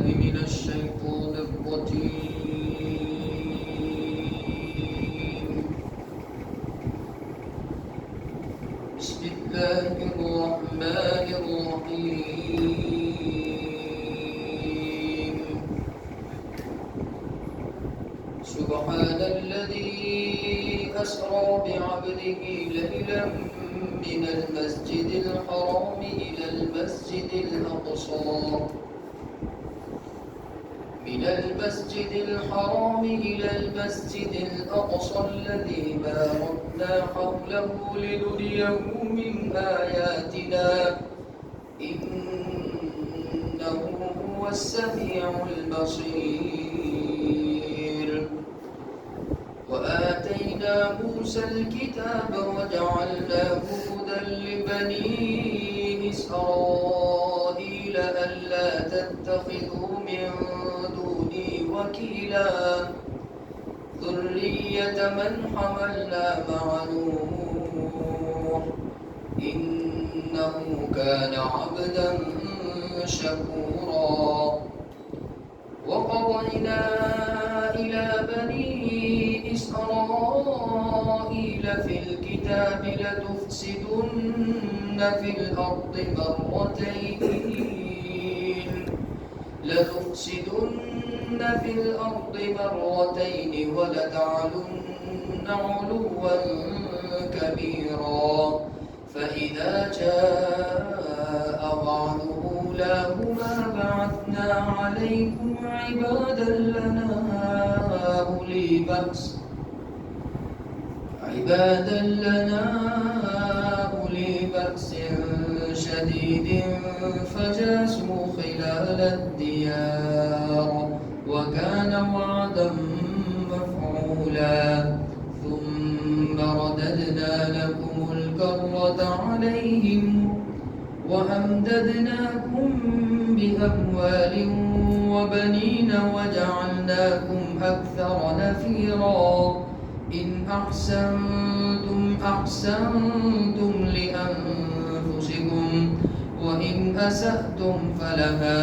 من الشيطان الرجيم. بسم الله الرحمن الرحيم. سبحان الذي أسرى بعبده ليلا من المسجد الحرام إلى المسجد الأقصى الذي باركنا حوله لنريه من آياتنا إنه هو السميع البصير. وآتينا موسى الكتاب وجعلناه هدى لبني إسرائيل ألا تتخذوا من دوني وكيلا ذرية من حملنا مع نوح إنه كان عبدا شكورا. وقضينا إلى بني إسرائيل في الكتاب لتفسدن في الأرض مرتين ولتعلن علوا كبيرا. فإذا جاء وعد أولاهما بعثنا عليكم عبادا لنا أولي بأس شديد فجاسوا خلال الديار وكان وعدا مفعولا. ثم رددنا لكم الكرة عليهم وأمددناكم بأموال وبنين وجعلناكم أكثر نفيرا. إن أحسنتم لأنفسكم وإن أسأتم فلها.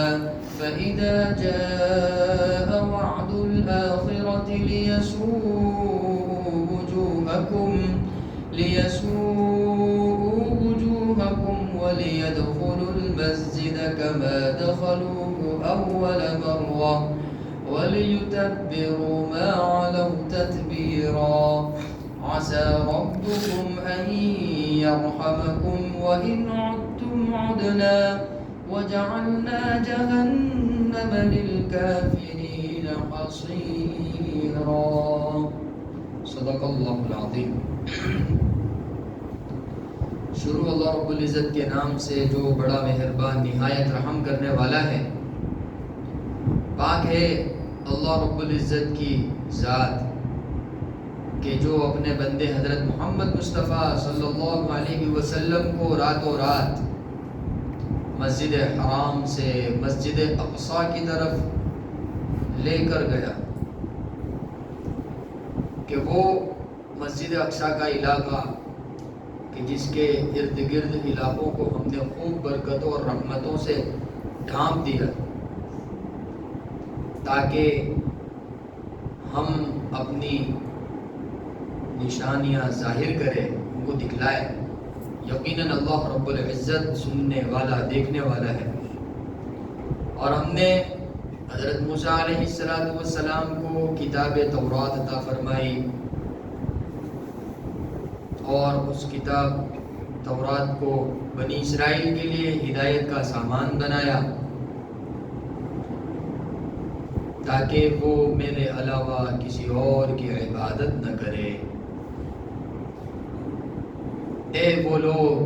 فإذا جاء وعد الآخرة ليسوءوا وجوهكم وليدخلوا المسجد كما دخلوه أول مرة وليتبروا ما علوا تتبيرا. عسى ربكم أن يرحمكم وإن عدتم عدنا وجعلنا جهنم للكافرين حصيرا. صدق اللہ العظیم. شروع اللہ رب العزت کے نام سے جو بڑا مہربان نہایت رحم کرنے والا ہے. پاک ہے اللہ رب العزت کی ذات کہ جو اپنے بندے حضرت محمد مصطفیٰ صلی اللہ علیہ وسلم کو راتوں رات مسجد حرام سے مسجد اقصی کی طرف لے کر گیا کہ وہ مسجد اقصی کا علاقہ کہ جس کے ارد گرد علاقوں کو ہم نے خوب برکتوں اور رحمتوں سے ڈھانپ دیا تاکہ ہم اپنی نشانیاں ظاہر کریں، ان کو دکھلائیں. یقیناً اللہ رب العزت سننے والا دیکھنے والا ہے. اور ہم نے حضرت موسیٰ علیہ السلام کو کتاب تورات عطا فرمائی اور اس کتاب تورات کو بنی اسرائیل کے لیے ہدایت کا سامان بنایا تاکہ وہ میرے علاوہ کسی اور کی عبادت نہ کرے. اے وہ لوگ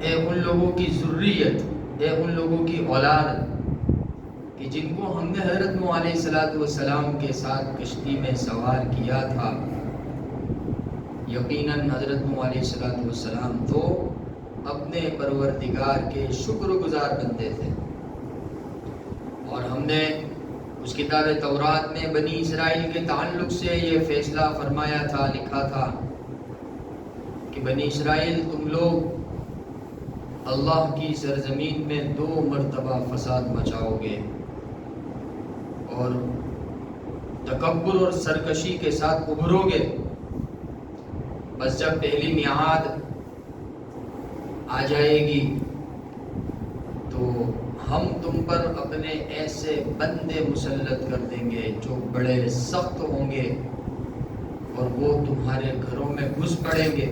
اے ان لوگوں کی ذریت، اے ان لوگوں کی اولاد کہ جن کو ہم نے حضرت نوح علیہ السلام کے ساتھ کشتی میں سوار کیا تھا. یقیناً حضرت نوح علیہ السلام تو اپنے پروردگار کے شکر گزار بندے تھے. اور ہم نے اس کتاب تورات میں بنی اسرائیل کے تعلق سے یہ فیصلہ فرمایا تھا، لکھا تھا کہ بنی اسرائیل تم لوگ اللہ کی سرزمین میں 2 مرتبہ فساد مچاؤ گے اور تکبر اور سرکشی کے ساتھ ابھرو گے، بس جب پہلی میعاد آ جائے گی تو ہم تم پر اپنے ایسے بندے مسلط کر دیں گے جو بڑے سخت ہوں گے اور وہ تمہارے گھروں میں گھس پڑیں گے،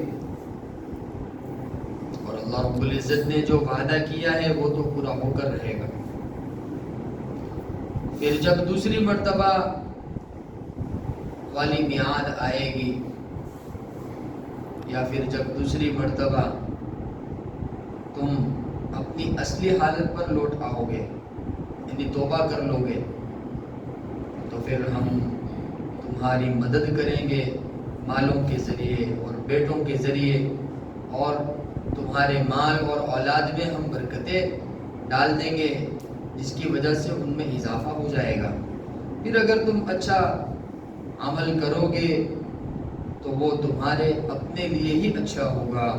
اور اللہ رب العزت نے جو وعدہ کیا ہے وہ تو پورا ہو کر رہے گا۔ پھر جب دوسری مرتبہ والی میعاد آئے گی، یا پھر جب دوسری مرتبہ تم اپنی اصلی حالت پر لوٹ آؤ گے، یعنی توبہ کر لو گے، تو پھر ہم تمہاری مدد کریں گے مالوں کے ذریعے اور بیٹوں کے ذریعے، اور تمہارے مال اور اولاد میں ہم برکتیں ڈال دیں گے جس کی وجہ سے ان میں اضافہ ہو جائے گا۔ پھر اگر تم اچھا عمل کرو گے تو وہ تمہارے اپنے لیے ہی اچھا ہوگا،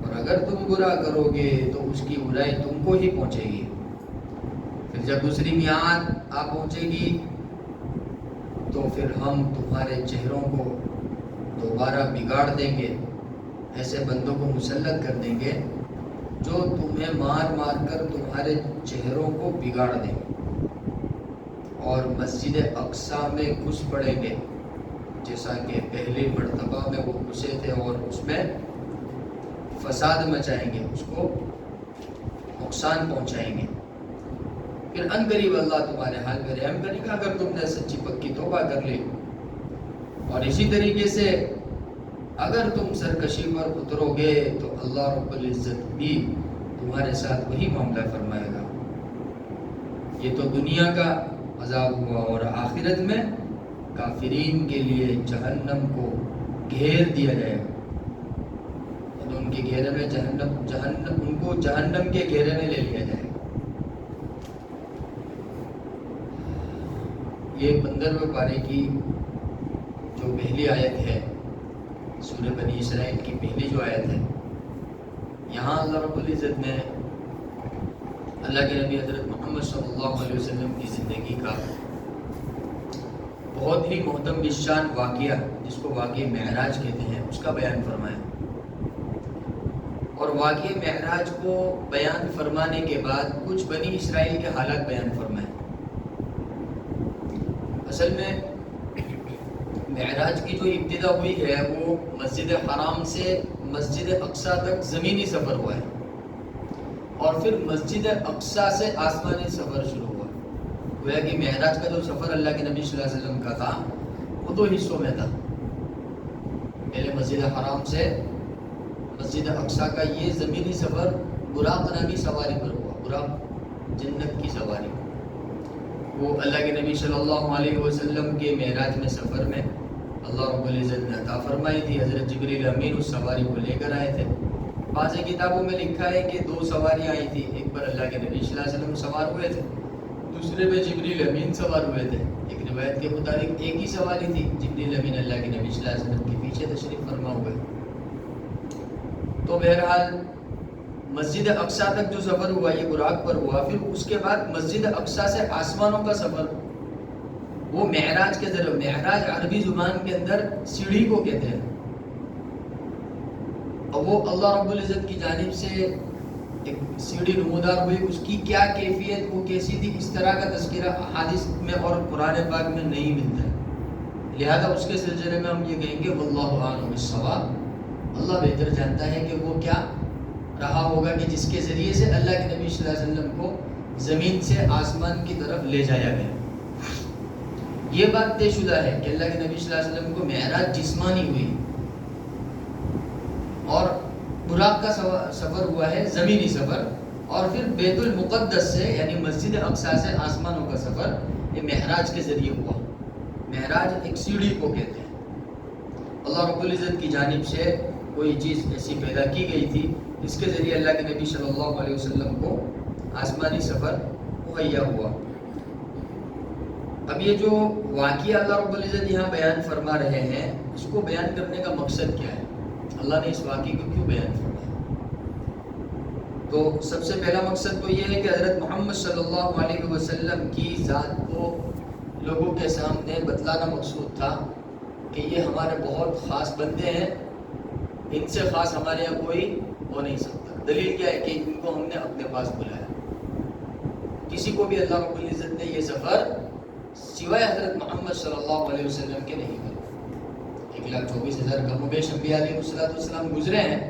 اور اگر تم برا کرو گے تو اس کی برائی تم کو ہی پہنچے گی۔ پھر جب دوسری میعاد آ پہنچے گی تو پھر ہم تمہارے چہروں کو دوبارہ بگاڑ دیں گے، ایسے بندوں کو مسلط کر دیں گے جو تمہیں مار مار کر تمہارے چہروں کو بگاڑ دیں گے، اور مسجد اقصیٰ میں گھس پڑیں گے جیسا کہ پہلی مرتبہ میں وہ گھسے تھے، اور اس میں فساد مچائیں گے، اس کو نقصان پہنچائیں گے۔ پھر ان قریب اللہ تمہارے حال میں رحم کرے گا اگر تم نے سچی پکی توبہ کر لی۔ اور اسی طریقے سے اگر تم سرکشی پر اترو گے تو اللہ رب العزت بھی تمہارے ساتھ وہی معاملہ فرمائے گا۔ یہ تو دنیا کا عذاب ہوا، اور آخرت میں کافرین کے لیے جہنم کو گھیر دیا جائے گا، اور ان کے گھیرے میں ان کو جہنم کے گھیرے میں لے لیا جائے گا۔ یہ 15ویں پارے کی جو پہلی آیت ہے، سورہ بنی اسرائیل کی پہلی جو آیت ہے، یہاں اللہ رب العزت نے اللہ کے نبی حضرت محمد صلی اللہ علیہ وسلم کی زندگی کا بہت ہی محتم بالشان واقعہ، جس کو واقعہ معراج کہتے ہیں، اس کا بیان فرمایا۔ اور واقعہ معراج کو بیان فرمانے کے بعد کچھ بنی اسرائیل کے حالات بیان فرمائے۔ اصل میں معراج کی جو ابتدا ہوئی ہے وہ مسجد حرام سے مسجد اقصیٰ تک زمینی سفر ہوا ہے، اور پھر مسجد اقصیٰ سے آسمانی سفر شروع ہوا۔ گویا کہ معراج کا جو سفر اللہ کے نبی صلی اللہ علیہ وسلم کا تھا وہ 2 حصوں میں تھا۔ پہلے مسجد حرام سے مسجد اقصیٰ کا یہ زمینی سفر براق نامی سواری پر ہوا، براق جنت کی سواری۔ وہ اللہ کے نبی صلی اللہ علیہ وسلم کے معراج میں سفر میں اللہ رب العزت نے عطا فرمائی تھی۔ حضرت جبریل امین اس سواری کو لے کر آئے تھے۔ بعض کتابوں میں لکھا ہے کہ 2 سواری آئی تھی، ایک پر اللہ کے نبی صلی اللہ علیہ وسلم سوار ہوئے تھے، دوسرے میں جبریل امین سوار ہوئے تھے۔ ایک روایت کے مطابق ایک ہی سواری تھی، جبریل امین اللہ کے نبی صلی اللہ علیہ وسلم کے پیچھے تشریف فرما ہوئے۔ تو بہرحال مسجد اقصیٰ تک جو سفر ہوا یہ براق پر ہوا، پھر اس کے بعد مسجد اقصیٰ سے آسمانوں کا سفر وہ معراج کے ذریعے۔ معراج عربی زبان کے اندر سیڑھی کو کہتے ہیں، اور وہ اللہ رب العزت کی جانب سے ایک سیڑھی نمودار ہوئی، اس کی کیا کیفیت وہ کیسی تھی اس طرح کا تذکرہ احادیث میں اور قرآن پاک میں نہیں ملتا ہے، لہذا اس کے سلسلے میں ہم یہ کہیں گے واللہ اعلم بالصواب، اللہ بہتر جانتا ہے کہ وہ کیا رہا ہوگا کہ جس کے ذریعے سے اللہ کے نبی صلی اللہ علیہ وسلم کو زمین سے آسمان کی طرف لے جایا گیا۔ یہ بات طے شدہ ہے کہ اللہ کے نبی صلی اللہ علیہ وسلم کو معراج جسمانی ہوئی، اور براق کا سفر ہوا ہے زمینی سفر، اور پھر بیت المقدس سے یعنی مسجد اقصیٰ سے آسمانوں کا سفر یہ معراج کے ذریعے ہوا۔ معراج ایک سیڑھی کو کہتے ہیں، اللہ رب العزت کی جانب سے کوئی چیز ایسی پیدا کی گئی تھی جس کے ذریعے اللہ کے نبی صلی اللہ علیہ وسلم کو آسمانی سفر مہیا ہوا۔ اب یہ جو واقعہ اللہ رب العزت یہاں بیان فرما رہے ہیں، اس کو بیان کرنے کا مقصد کیا ہے؟ اللہ نے اس واقعے کو کیوں بیان فرمایا؟ تو سب سے پہلا مقصد تو یہ ہے کہ حضرت محمد صلی اللہ علیہ وسلم کی ذات کو لوگوں کے سامنے بتلانا مقصود تھا کہ یہ ہمارے بہت خاص بندے ہیں، ان سے خاص ہمارے یہاں کوئی ہو نہیں سکتا۔ دلیل کیا ہے کہ ان کو ہم نے اپنے پاس بلایا، کسی کو بھی اللہ رب العزت نے یہ سفر سوائے حضرت محمد صلی اللہ علیہ وسلم کے نہیں کرا۔ 1,24,000 کم و بیش انبیاء علیہ السلام گزرے ہیں،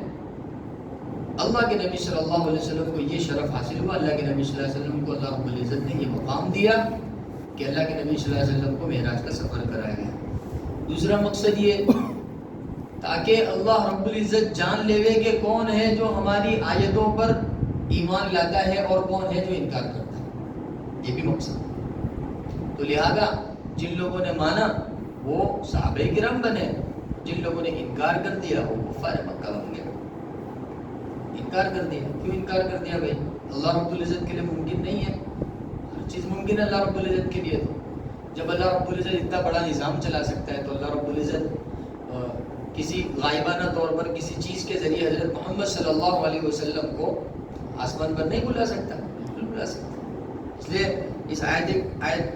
اللہ کے نبی صلی اللہ علیہ وسلم کو یہ شرف حاصل ہوا، اللہ کے نبی صلی اللہ علیہ وسلم کو اللہ رب العزت نے یہ مقام دیا کہ اللہ کے نبی صلی اللہ علیہ وسلم کو معراج کا سفر کرایا گیا۔ دوسرا مقصد یہ تاکہ اللہ رب العزت جان لیوے کہ کون ہے جو ہماری آیتوں پر ایمان لاتا ہے اور کون ہے جو انکار کرتا ہے، یہ بھی مقصد ہے۔ تو لہذا جن لوگوں نے مانا وہ صحابہ کرام بنے، جن لوگوں نے انکار کر دیا وہ کفار مکہ بن گئے۔ انکار کر دیا، کیوں انکار کر دیا بھائی؟ اللہ رب العزت کے لیے ممکن نہیں ہے، ہر چیز ممکن ہے اللہ رب العزت کے لیے۔ تو جب اللہ رب العزت اتنا بڑا نظام چلا سکتا ہے تو اللہ رب العزت کسی غائبانہ طور پر کسی چیز کے ذریعے حضرت محمد صلی اللہ علیہ وسلم کو آسمان پر نہیں بلا سکتا؟ بالکل بلا سکتا۔ اس لیے اس آیت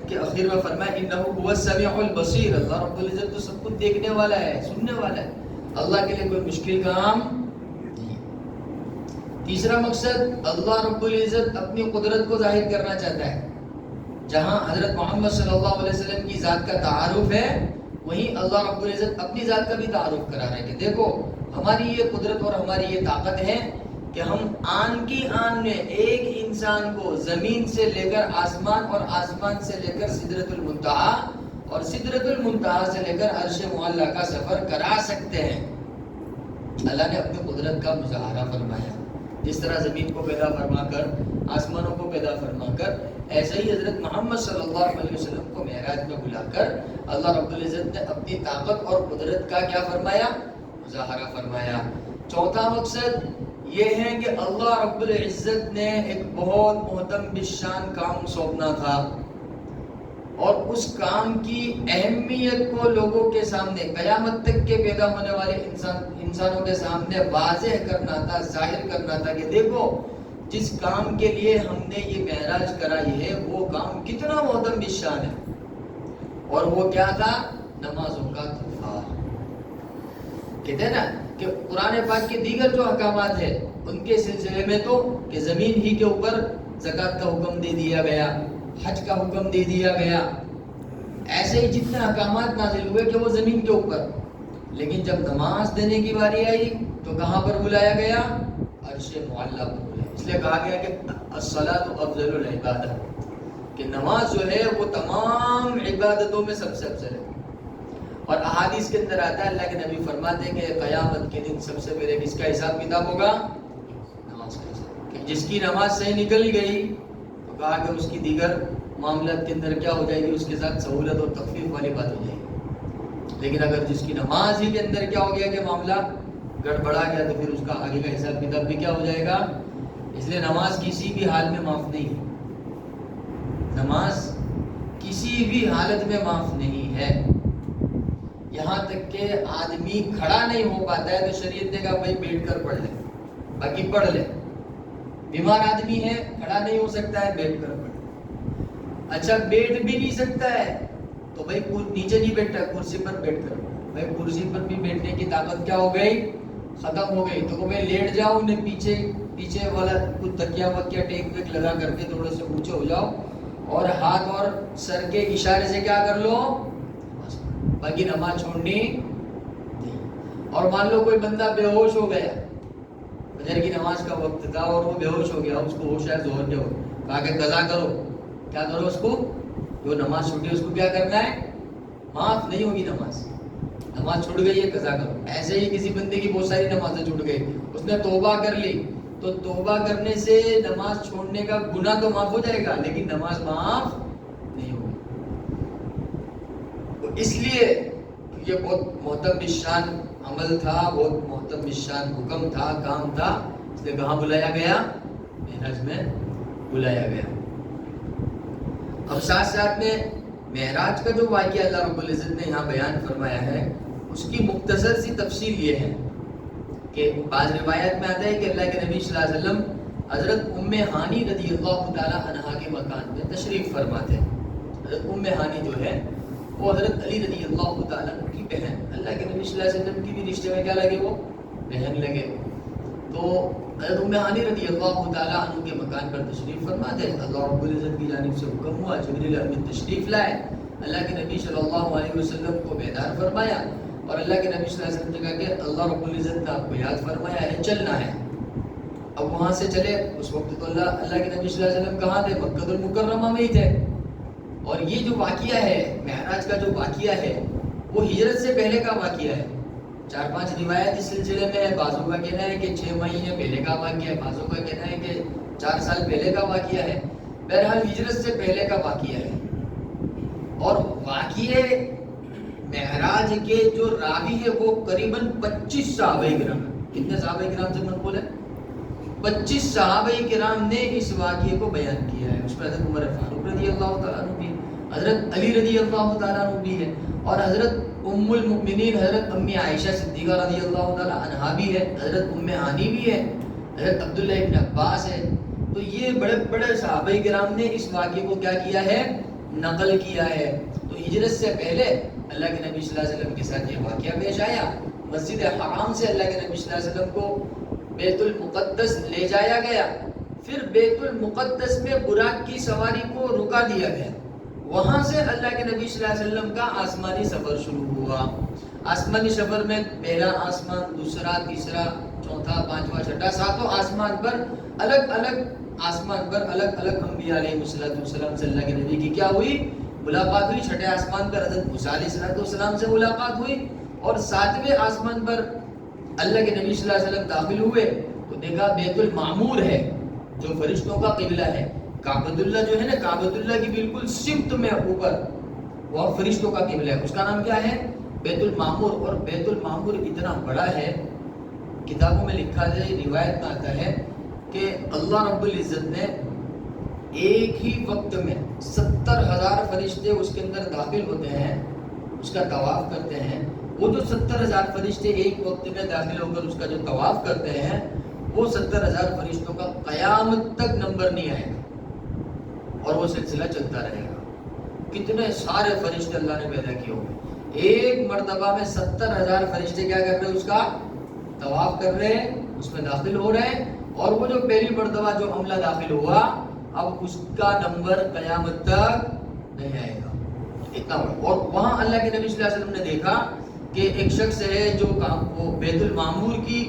کے اخیر میں فرمایا انہ هو السمیع البصیر، اللہ رب العزت تو سب کچھ دیکھنے والا ہے، سننے والا ہے، اللہ کے لیے کوئی مشکل کام نہیں۔ تیسرا مقصد اللہ رب العزت اپنی قدرت کو ظاہر کرنا چاہتا ہے۔ جہاں حضرت محمد صلی اللہ علیہ وسلم کی ذات کا تعارف ہے، وہیں اللہ رب العزت اپنی ذات کا بھی تعارف کرا رہا ہے کہ دیکھو ہماری یہ قدرت اور ہماری یہ طاقت ہے کہ ہم آن کی آن میں ایک انسان کو زمین سے لے کر آسمان اور آسمان سے لے کر سدرۃ المنتہا اور سدرۃ المنتہا سے لے کر عرش معلیٰ کا سفر کرا سکتے ہیں۔ اللہ نے اپنی قدرت کا مظاہرہ فرمایا، جس طرح زمین کو پیدا فرما کر آسمانوں کو پیدا فرما کر، ایسے ہی حضرت محمد صلی اللہ علیہ وسلم کو معراج میں بلا کر اللہ رب العزت نے اپنی طاقت اور قدرت کا کیا فرمایا؟ مظاہرہ فرمایا۔ چوتھا مقصد یہ ہے کہ اللہ رب العزت نے ایک بہت محترم بالشان کام سونپنا تھا اور اس کام کی اہمیت کو لوگوں کے سامنے قیامت تک کے پیدا ہونے والے انسانوں کے سامنے واضح کرنا تھا، ظاہر کرنا تھا کہ دیکھو جس کام کے لیے ہم نے یہ معراج کرائی ہے وہ کام کتنا محترم بالشان ہے، اور وہ کیا تھا؟ نمازوں کا تحفہ۔ کہتے ہیں نا کہ قرآن پاک کے دیگر جو احکامات ہیں ان کے سلسلے میں تو کہ زمین ہی کے اوپر زکوٰۃ کا حکم دے دیا گیا، حج کا حکم دے دیا گیا، ایسے ہی جتنے احکامات نازل ہوئے کہ وہ زمین کے اوپر، لیکن جب نماز دینے کی باری آئی تو کہاں پر بلایا گیا؟ عرش معلیٰ پر بلایا۔ اس لیے کہا گیا کہ الصلاۃ افضل العبادہ، کہ نماز جو ہے وہ تمام عبادتوں میں سب سے افضل ہے۔ اور احادیث کے اندر آتا ہے اللہ کے نبی فرماتے ہیں کہ قیامت کے دن سب سے پہلے کس کا حساب کتاب ہوگا؟ نماز کا حساب۔ کہ جس کی نماز صحیح نکل گئی تو کہا کہ اس کی دیگر معاملات کے اندر کیا ہو جائے گی؟ اس کے ساتھ سہولت اور تخفیف والی بات ہو جائے گی۔ لیکن اگر جس کی نماز ہی کے اندر کیا ہو گیا کہ معاملہ گڑبڑا گیا تو پھر اس کا آگے کا حساب کتاب بھی کیا ہو جائے گا؟ اس لیے نماز کسی بھی حال میں معاف نہیں ہے، نماز کسی بھی حالت میں معاف نہیں ہے۔ یہاں تک کہ آدمی کھڑا نہیں ہو پاتا ہے تو شریعت نے کہا بھائی بیٹھ کر پڑھ لے، باقی پڑھ لے۔ بیمار آدمی ہے، کھڑا نہیں ہو سکتا ہے، بیٹھ کر پڑھ۔ اچھا بیٹھ بھی نہیں سکتا ہے تو بھائی نیچے نہیں بیٹھتا، کرسی پر بیٹھ کر پڑھ۔ بھائی کرسی پر بھی بیٹھنے کی طاقت کیا ہو گئی؟ ختم ہو گئی۔ تو بھائی لیٹ جاؤ، انہیں پیچھے والا کچھ تکیا وکیا ٹیک ویک لگا کر کے تھوڑے سے اونچے ہو جاؤ اور ہاتھ اور سر کے اشارے سے کیا کر لو؟ باقی نماز چھوڑنی نہیں۔ اور مان لو کوئی بندہ بے ہوش ہو گیا، فجر کی نماز کا وقت تھا اور وہ بے ہوش ہو گیا، اس کو ہوش ہے ظہر کے وقت، کہا کہ قضا کرو، کیا کرو؟ اس کو جو نماز چھوٹی اس کو کیا کرنا ہے؟ معاف نہیں ہوگی نماز، نماز چھوٹ گئی ہے قضا کرو۔ ایسے ہی کسی بندے کی بہت ساری نمازیں چھوٹ گئی، اس نے توبہ کر لی تو توبہ کرنے سے نماز چھوڑنے کا گناہ تو معاف ہو جائے گا لیکن نماز معاف نہیں ہوگی۔ تو اس لیے یہ بہت محترم بالشان عمل تھا، بہت محترم بالشان حکم تھا، کام تھا، اس لیے کہاں بلایا گیا؟ معراج میں بلایا گیا۔ اب ساتھ ساتھ میں معراج کا جو واقعہ اللہ رب العزت نے یہاں بیان فرمایا ہے اس کی مختصر سی تفصیل یہ ہے کہ بعض روایات میں آتا ہے کہ اللہ کے نبی صلی اللہ علیہ وسلم حضرت ام ہانی رضی اللہ تعالیٰ عنہا کے مکان میں تشریف فرماتے ہیں. حضرت ام ہانی جو ہے وہ حضرت علی رضی اللہ تعالیٰ عنہ کی بہن، اللہ کے نبی صلی اللہ علیہ وسلم کی بھی رشتے میں کیا لگے، وہ بہن لگے. تو حضرت ام ہانی رضی اللہ تعالیٰ عنہ کے مکان پر تشریف فرماتے ہیں. اللہ رب العزت کی جانب سے حکم ہوا، جبریل امین تشریف لائے، اللہ کے نبی صلی اللہ علیہ وسلم کو بیدار فرمایا، اور اللہ کے نبی صلی اللہ علیہ وسلم نے کہا کہ اللہ رب العزت نے آپ کو یاد فرمایا ہے، چلنا ہے. اب وہاں سے چلے. اس وقت تو اللہ کے نبی صلی اللہ علیہ وسلم کہاں تھے؟ مکہ المکرمہ میں ہی تھے. اور یہ جو واقعہ ہے معراج کا، جو واقعہ ہے وہ ہجرت سے پہلے کا واقعہ ہے. 4-5 روایت اس سلسلے میں ہے. بعضوں کا کہنا ہے کہ 6 مہینے پہلے کا واقعہ ہے، بعضوں کا کہنا ہے کہ 4 سال پہلے کا واقعہ ہے. بہرحال ہجرت سے پہلے کا واقعہ ہے. اور واقعہ معراج کے جو راوی ہے وہ قریباً 25 صحابہ کرام. کتنے صحابہ کرام سے منقول ہے؟ 25 صحابہ کرام نے اس واقعے کو بیان کیا ہے. اس میں حضرت عمر فاروق رضی اللہ تعالیٰ عنہ بھی، حضرت علی رضی اللہ تعالیٰ عنہ بھی ہے، اور حضرت ام المؤمنین حضرت امی عائشہ صدیقہ رضی اللہ تعالیٰ عنہا بھی ہے، حضرت ام ہانی بھی ہے، حضرت عبداللہ ابن عباس ہے. تو یہ بڑے بڑے صحابہ کرام نے اس واقعے کو کیا کیا ہے؟ نقل کیا ہے. تو ہجرت سے پہلے اللہ کے نبی صلی اللہ علیہ وسلم کے ساتھ یہ واقعہ پیش آیا. مسجد حرام سے اللہ کے نبی صلی اللہ علیہ وسلم کو بیت المقدس لے جایا گیا. پھر بیت المقدس میں براق کی سواری کو رکا دیا گیا. وہاں سے اللہ کے نبی صلی اللہ علیہ وسلم کا آسمانی سفر شروع ہوا. آسمانی سفر میں پہلا آسمان، دوسرا، تیسرا، چوتھا، پانچواں، چھٹا، ساتوں آسمان پر الگ الگ آسمان پر الگ الگ انبیاء علیہ السلام سے اللہ کے نبی کی کیا ہوئی؟ ملاقات ہوئی. چھٹے آسمان پر حضرت موسیٰ علیہ السلام سے ملاقات ہوئی، اور 7ویں آسمان پر اللہ کے نبی صلی اللہ علیہ وسلم داخل ہوئے تو دیکھا بیت المعمور ہے جو فرشتوں کا قبلہ ہے. کعبۃ اللہ جو ہے نا، کعبۃ اللہ کی بالکل سمت میں اوپر وہ فرشتوں کا قبلہ ہے. اس کا نام کیا ہے؟ بیت المعمور. اور بیت المعمور اتنا بڑا ہے، کتابوں میں لکھا ہے، روایت میں آتا ہے کہ اللہ رب العزت نے ایک ہی وقت میں 70,000 فرشتے اس کے اندر داخل ہوتے ہیں، اس کا طواف کرتے ہیں. وہ جو 70,000 فرشتے ایک وقت میں داخل ہو کر اس کا جو طواف کرتے ہیں، وہ 70,000 فرشتوں کا قیامت تک نمبر نہیں آئے گا، اور وہ سلسلہ چلتا رہے گا. کتنے سارے فرشتے اللہ نے پیدا کیے ہوئے. ایک مرتبہ میں 70,000 فرشتے کیا کر رہے ہیں؟ اس کا طواف کر رہے ہیں، اس میں داخل ہو رہے ہیں. اور وہ جو پہلی مرتبہ جو عملہ داخل ہوا، اب اس کا نمبر قیامت تک نہیں آئے گا. اتنا ہوا. اور وہاں اللہ کے نبی صلی اللہ علیہ وسلم نے دیکھا کہ ایک شخص ہے جو وہ بیت المعمور کی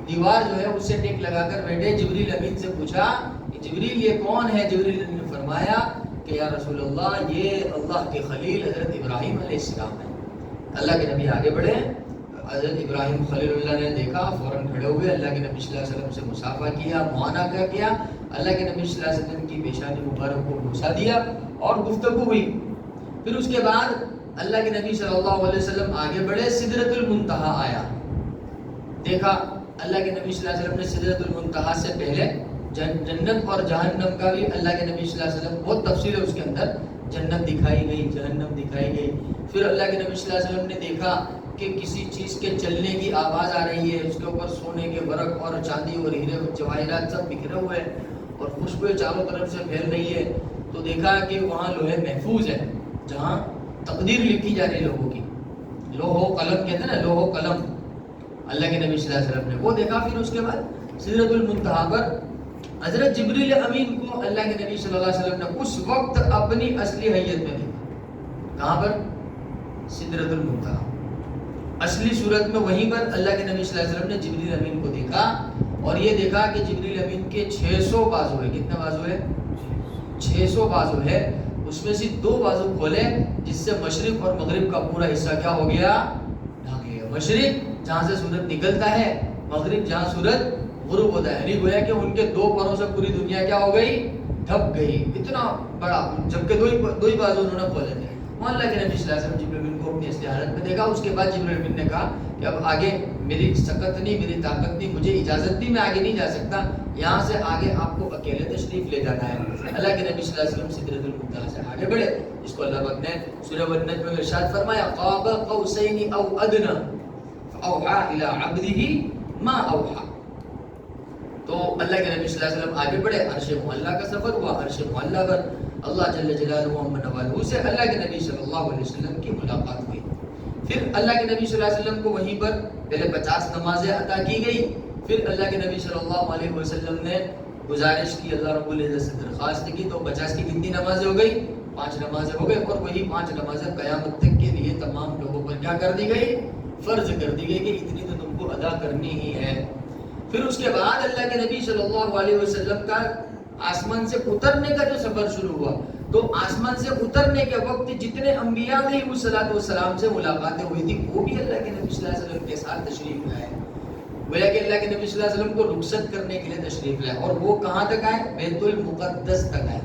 دیوار جو ہے اس سے ٹیک لگا کر بیٹھے. جبریل امین سے پوچھا کہ جبریل یہ کون ہے؟ جبریل امین نے فرمایا کہ یا رسول اللہ یہ اللہ کے خلیل حضرت ابراہیم علیہ السلام ہے. اللہ کے نبی آگے بڑھے. حضرت ابراہیم خلیل اللہ نے دیکھا، فوراً کھڑے ہوئے، اللہ کے نبی صلی اللہ علیہ وسلم سے مصافحہ کیا، معانقہ کیا. اللہ کے نبی صلی اللہ علیہ وسلم کی پیشانی مبارک کو بوسہ دیا اور گفتگو ہوئی. پھر اس کے بعد اللہ کے نبی صلی اللہ علیہ وسلم آگے بڑھے. سدرۃ المنتہا آیا. دیکھا اللہ کے نبی صلی اللہ علیہ وسلم نے سدرۃ المنتہا سے پہلے جنت اور جہنم کا بھی اللہ کے نبی صلی اللہ علیہ وسلم بہت تفصیل ہے اس کے اندر. جنت دکھائی گئی، جہنم دکھائی گئی. پھر اللہ کے نبی صلی اللہ علیہ وسلم نے دیکھا کہ کسی چیز کے چلنے کی آواز آ رہی ہے، اس کے اوپر سونے کے ورق اور چاندی اور ہیرے اور جواہرات سب بکھرے ہوئے ہیں، اور خوشبوئیں چاروں طرف سے پھیل رہی ہے. تو دیکھا کہ وہاں لوح محفوظ ہے جہاں تقدیر لکھی جا رہی ہے لوگوں کی. لوح و قلم کہتے ہیں نا، لوح و قلم اللہ کے نبی صلی اللہ علیہ وسلم نے وہ دیکھا. پھر اس کے بعد سدرۃ المنتہا پر حضرت جبریل امین کو اللہ کے نبی صلی اللہ علیہ وسلم نے اس وقت اپنی اصلی حیت میں دیکھا. کہاں پر؟ سدرۃ المنتہا. اصلی صورت میں وہیں پر اللہ کے نبی صلی اللہ علیہ وسلم نے جبریل امین کو دیکھا، اور یہ دیکھا کہ جبریل امین کے 600 بازو ہے. کتنے بازو ہے؟ 600 بازو ہے. اس میں سے 2 بازو کھولے جس سے مشرق اور مغرب کا پورا حصہ کیا ہو گیا؟ ڈھک گیا. مشرق جہاں سے سورج نکلتا ہے، مغرب جہاں سورج غروب ہوتا ہے. یعنی گویا کہ ان کے 2 پروں سے پوری دنیا کیا ہو گئی؟ ڈھک گئی. اتنا بڑا، جبکہ دو ہی بازو انہوں نے کھولے تھے. اللہ کے نبی صلی اللہ علیہ وسلم جبریل امین کو اپنی اصلی حالت میں دیکھا. اس کے بعد جبریل امین نے کہا کہ اب آگے میری سکت نہیں، میری طاقت نہیں، مجھے اجازت نہیں، میں آگے نہیں جا سکتا، یہاں سے آگے آپ کو اکیلے تشریف لے جانا ہے. اللہ کے نبی صلی اللہ علیہ وسلم سدرۃ المنتہا سے آگے بڑھے. اس کو اللہ پاک نے سورہ النجم میں ارشاد فرمایا قاب قوسین او ادنی فاوحى الى عبده ما اوحى. تو تو اللہ کے نبی صلی اللہ علیہ وسلم آگے بڑھے، عرش معلیٰ کا سفر ہوا، عرش معلیٰ پر اللہ جل جلالہ و سے اللہ کے نبی صلی اللہ علیہ وسلم کی ملاقات ہوئی۔ پھر اللہ کے نبی صلی اللہ علیہ وسلم کو وہیں پر پہلے 50 نمازیں عطا کی گئی، پھر اللہ کے نبی صلی اللہ علیہ وسلم نے گزارش کی، اللہ رب العزت سے درخواست کی، تو 50 کی کتنی نمازیں ہو گئی؟ 5 نمازیں ہو گئی، اور وہی 5 نمازیں قیامت تک کے لیے تمام لوگوں پر کیا کر دی گئی؟ فرض کر دی گئی کہ اتنی تو تم کو ادا کرنی ہی ہے۔ پھر اس کے بعد اللہ کے نبی صلی اللہ علیہ وسلم کا آسمان سے اترنے کا جو سفر شروع ہوا، تو آسمان سے اترنے کے وقت جتنے انبیاء علیہ الصلوۃ والسلام سے ملاقاتیں ہوئی تھی وہ بھی اللہ کے نبی صلی اللہ علیہ وسلم کے ساتھ تشریف لائے۔ گویا کہ اللہ کے نبی صلی اللہ علیہ وسلم کو رخصت کرنے کے لیے تشریف لائے، اور وہ کہاں تک آئے؟ بیت المقدس تک آئے۔